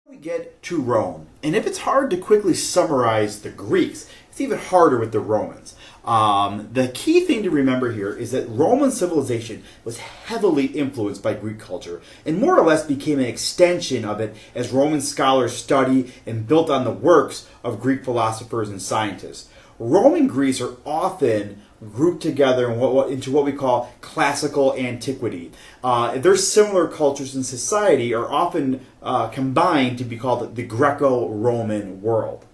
We get to Rome, and if it's hard to quickly summarize the Greeks, it's even harder with the Romans. The key thing to remember here is that Roman civilization was heavily influenced by Greek culture and more or less became an extension of it as Roman scholars study and built on the works of Greek philosophers and scientists. Rome and Greece are often grouped together into what we call classical antiquity. Their similar cultures and society are often combined to be called the Greco-Roman world.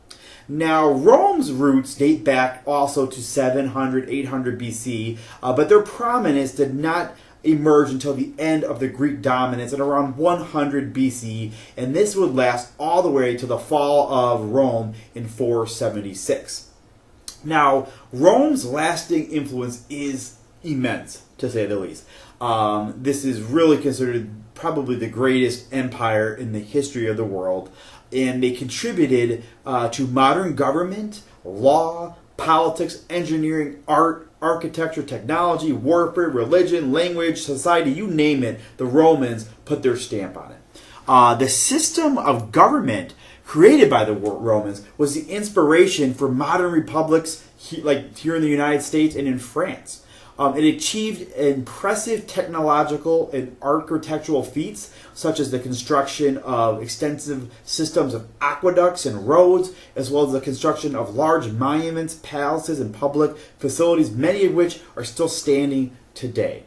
Now, Rome's roots date back also to 700, 800 BC, but their prominence did not emerge until the end of the Greek dominance at around 100 BC, and this would last all the way to the fall of Rome in 476. Now, Rome's lasting influence is immense, to say the least. This is really considered probably the greatest empire in the history of the world, and they contributed to modern government, law, politics, engineering, art, architecture, technology, warfare, religion, language, society, you name it, the Romans put their stamp on it. The system of government created by the Romans was the inspiration for modern republics like here in the United States and in France. It achieved impressive technological and architectural feats, such as the construction of extensive systems of aqueducts and roads, as well as the construction of large monuments, palaces, and public facilities, many of which are still standing today.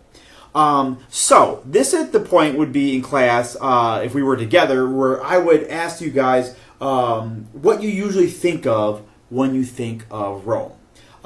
So this at the point would be in class, if we were together, where I would ask you guys what you usually think of when you think of Rome.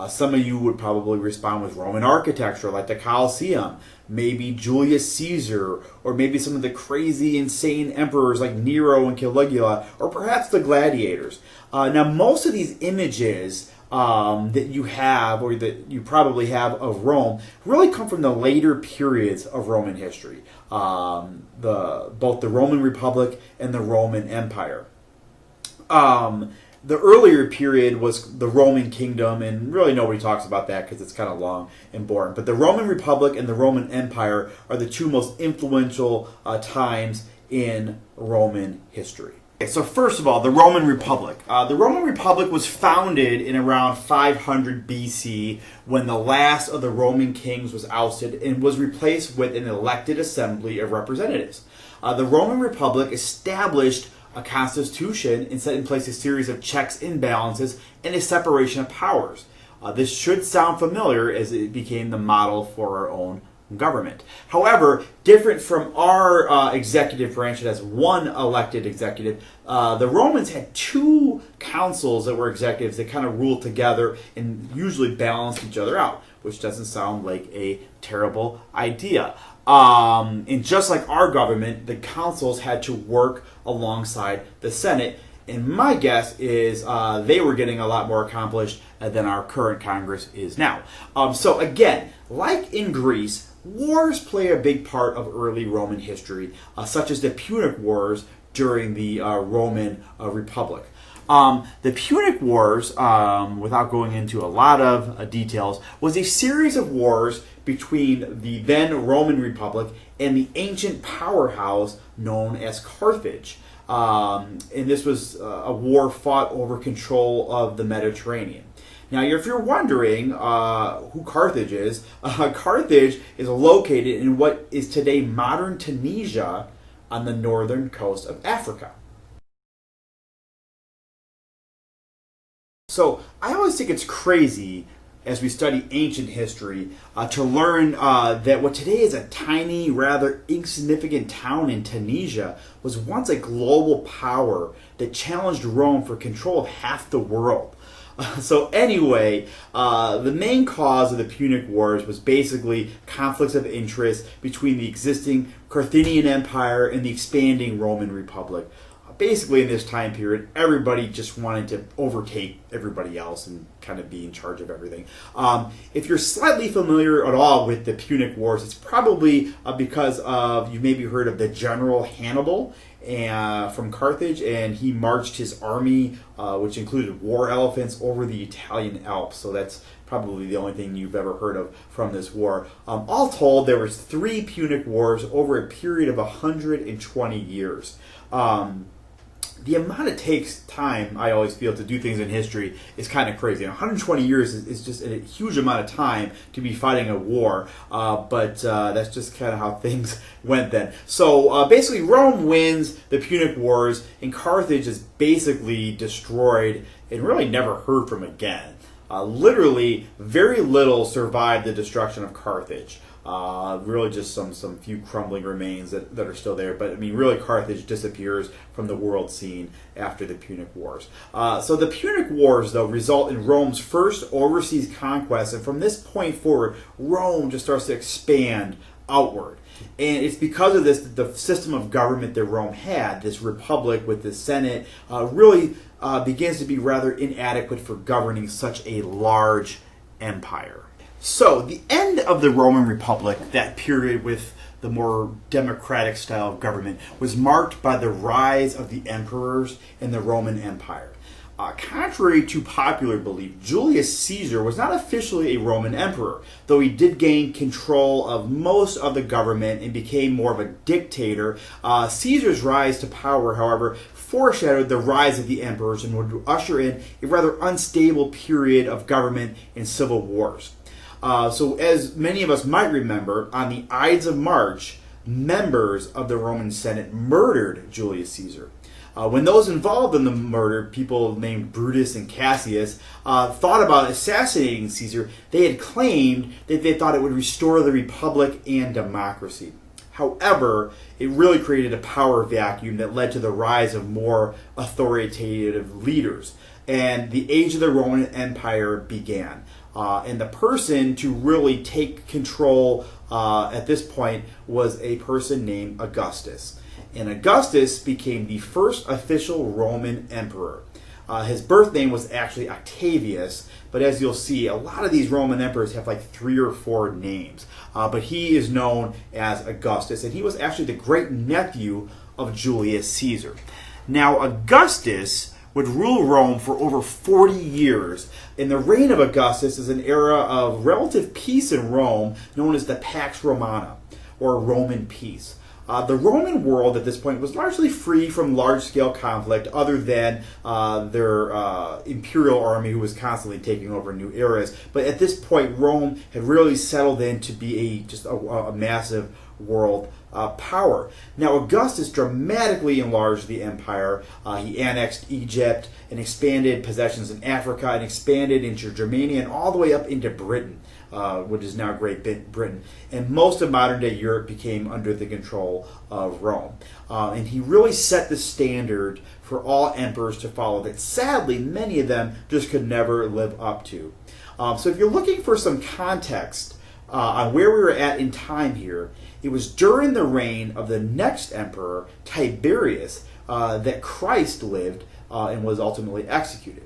Some of you would probably respond with Roman architecture, like the Colosseum, maybe Julius Caesar, or maybe some of the crazy, insane emperors like Nero and Caligula, or perhaps the gladiators. Now, most of these images that you have, or that you probably have of Rome, really come from the later periods of Roman history, both the Roman Republic and the Roman Empire. The earlier period was the Roman Kingdom, and really nobody talks about that because it's kind of long and boring. But the Roman Republic and the Roman Empire are the two most influential times in Roman history. Okay, so first of all, the Roman Republic. The Roman Republic was founded in around 500 BC when the last of the Roman kings was ousted and was replaced with an elected assembly of representatives. The Roman Republic established a constitution and set in place a series of checks and balances and a separation of powers. This should sound familiar as it became the model for our own government. However, different from our executive branch that has one elected executive, the Romans had two councils that were executives that kind of ruled together and usually balanced each other out, which doesn't sound like a terrible idea. And just like our government, the councils had to work alongside the Senate. And my guess is they were getting a lot more accomplished than our current Congress is now. So again, like in Greece, wars play a big part of early Roman history, such as the Punic Wars during the Roman Republic. The Punic Wars, without going into a lot of details, was a series of wars between the then Roman Republic and the ancient powerhouse known as Carthage. And this was a war fought over control of the Mediterranean. Now, if you're wondering who Carthage is located in what is today modern Tunisia on the northern coast of Africa. So I always think it's crazy as we study ancient history to learn that what today is a tiny, rather insignificant town in Tunisia was once a global power that challenged Rome for control of half the world. So anyway, the main cause of the Punic Wars was basically conflicts of interest between the existing Carthaginian Empire and the expanding Roman Republic. Basically, in this time period, everybody just wanted to overtake everybody else and kind of be in charge of everything. If you're slightly familiar at all with the Punic Wars, it's probably because of, you maybe heard of the General Hannibal from Carthage, and he marched his army, which included war elephants, over the Italian Alps. So that's probably the only thing you've ever heard of from this war. All told, there was 3 Punic Wars over a period of 120 years. the amount it takes time, I always feel, to do things in history is kind of crazy. 120 years is just a huge amount of time to be fighting a war, but that's just kind of how things went then. So basically, Rome wins the Punic Wars, and Carthage is basically destroyed and really never heard from again. Literally, very little survived the destruction of Carthage. Really just some few crumbling remains that are still there. But I mean, really, Carthage disappears from the world scene after the Punic Wars. So the Punic Wars, though, result in Rome's first overseas conquest. And from this point forward, Rome just starts to expand outward. And it's because of this that the system of government that Rome had, this republic with the Senate, really begins to be rather inadequate for governing such a large empire. So, the end of the Roman Republic, that period with the more democratic style of government, was marked by the rise of the emperors in the Roman Empire. Contrary to popular belief, Julius Caesar was not officially a Roman emperor, though he did gain control of most of the government and became more of a dictator. Caesar's rise to power, however, foreshadowed the rise of the emperors and would usher in a rather unstable period of government and civil wars. So as many of us might remember, on the Ides of March, members of the Roman Senate murdered Julius Caesar. When those involved in the murder, people named Brutus and Cassius, thought about assassinating Caesar, they had claimed that they thought it would restore the republic and democracy. However, it really created a power vacuum that led to the rise of more authoritative leaders. And the age of the Roman Empire began. And the person to really take control at this point was a person named Augustus. And Augustus became the first official Roman emperor. His birth name was actually Octavius, but as you'll see, a lot of these Roman emperors have like 3 or 4 names. But he is known as Augustus, and he was actually the great nephew of Julius Caesar. Now, Augustus would rule Rome for over 40 years. And the reign of Augustus is an era of relative peace in Rome, known as the Pax Romana, or Roman peace. The Roman world at this point was largely free from large-scale conflict, other than their imperial army, who was constantly taking over new areas. But at this point, Rome had really settled in to be just a massive world power. Now, Augustus dramatically enlarged the empire. He annexed Egypt and expanded possessions in Africa and expanded into Germania and all the way up into Britain, which is now Great Britain. And most of modern-day Europe became under the control of Rome. And he really set the standard for all emperors to follow that, sadly, many of them just could never live up to. So if you're looking for some context on where we were at in time here, it was during the reign of the next emperor, Tiberius, that Christ lived and was ultimately executed.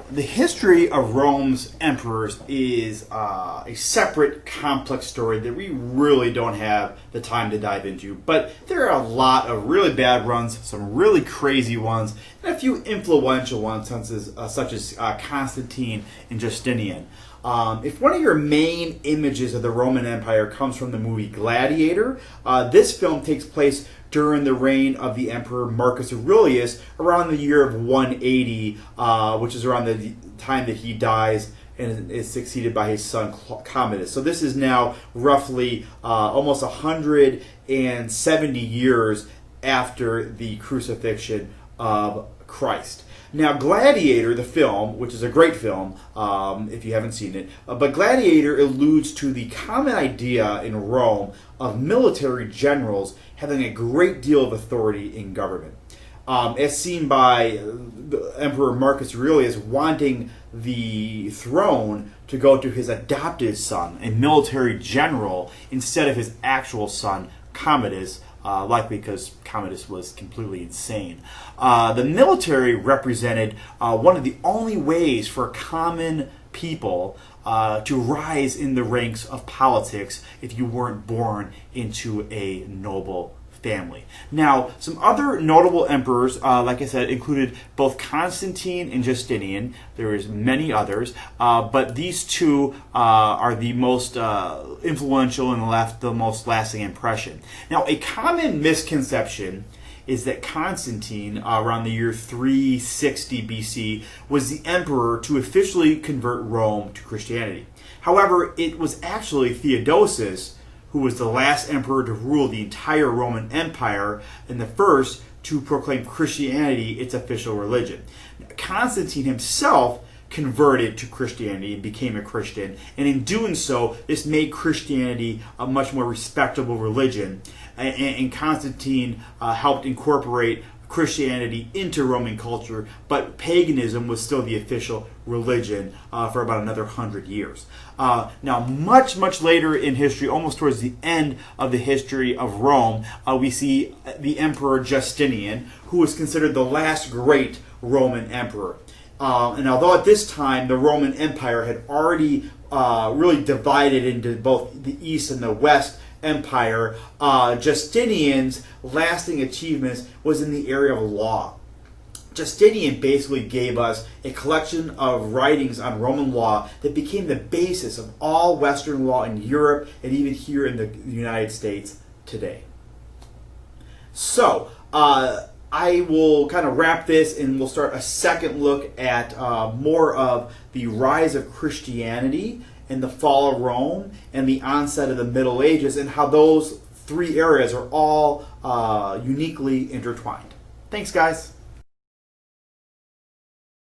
The history of Rome's emperors is a separate, complex story that we really don't have the time to dive into. But there are a lot of really bad runs, some really crazy ones, and a few influential ones, such as Constantine and Justinian. If one of your main images of the Roman Empire comes from the movie Gladiator, this film takes place during the reign of the Emperor Marcus Aurelius around the year of 180, which is around the time that he dies and is succeeded by his son Commodus. So this is now roughly almost 170 years after the crucifixion of Christ. Now, Gladiator, the film, which is a great film if you haven't seen it, but Gladiator alludes to the common idea in Rome of military generals having a great deal of authority in government. As seen by Emperor Marcus Aurelius wanting the throne to go to his adopted son, a military general, instead of his actual son, Commodus, likely because Commodus was completely insane. The military represented one of the only ways for common people to rise in the ranks of politics if you weren't born into a noble family. Now, some other notable emperors, like I said, included both Constantine and Justinian. There is many others, but these two are the most influential and left the most lasting impression. Now, a common misconception is that Constantine, around the year 360 BC, was the emperor to officially convert Rome to Christianity. However, it was actually Theodosius who was the last emperor to rule the entire Roman Empire and the first to proclaim Christianity its official religion. Constantine himself converted to Christianity and became a Christian, and in doing so, this made Christianity a much more respectable religion, and Constantine helped incorporate Christianity into Roman culture, but paganism was still the official religion for about another 100 years. Now, much later in history, almost towards the end of the history of Rome, we see the Emperor Justinian, who was considered the last great Roman emperor. And although at this time the Roman Empire had already really divided into both the East and the West Empire, Justinian's lasting achievements was in the area of law. Justinian basically gave us a collection of writings on Roman law that became the basis of all Western law in Europe and even here in the United States today. So, I will kind of wrap this and we'll start a second look at more of the rise of Christianity and the fall of Rome and the onset of the Middle Ages and how those three areas are all uniquely intertwined. Thanks, guys.